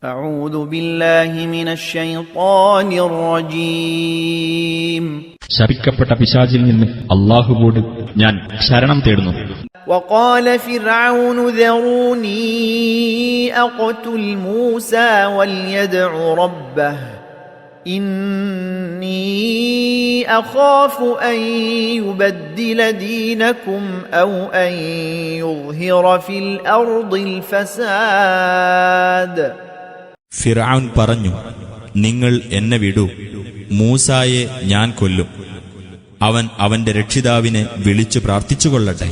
أعوذ بالله من الشيطان الرجيم. ശപിക്കപ്പെട്ട പിശാചിൽ നിന്ന് അല്ലാഹുവോട് ഞാൻ ശരണം തേടുന്നു. وقال فرعون ذروني أقتل موسى وليدع ربه إني أخاف أن يبدل دينكم أو أن يظهر في الأرض الفساد. ഫിർഔൻ പറഞ്ഞു, നിങ്ങൾ എന്നെ വിടൂ, മൂസായെ ഞാൻ കൊല്ലും. അവൻ അവന്റെ രക്ഷിതാവിനെ വിളിച്ചു പ്രാർത്ഥിച്ചുകൊള്ളട്ടെ.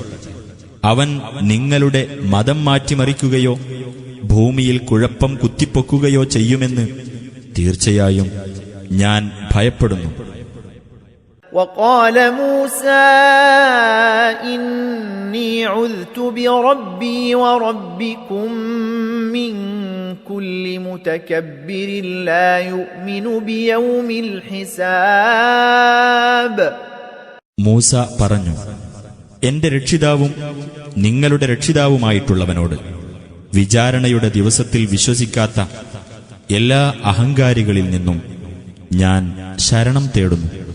അവൻ നിങ്ങളുടെ മതം മാറ്റിമറിക്കുകയോ ഭൂമിയിൽ കുഴപ്പം കുത്തിപ്പൊക്കുകയോ ചെയ്യുമെന്ന് തീർച്ചയായും ഞാൻ ഭയപ്പെടുന്നു. وقال موسى إني عذت بربي وربكم من كل متكبر لا يؤمن بيوم الحساب. മൂസ പറഞ്ഞു, എന്റെ രക്ഷിതാവും നിങ്ങളുടെ രക്ഷിതാവുമായിട്ടുള്ളവനോട് വിചാരണയുടെ ദിവസത്തിൽ വിശ്വസിക്കാത്ത എല്ലാ അഹങ്കാരികളിൽ നിന്നും ഞാൻ ശരണം തേടുന്നു.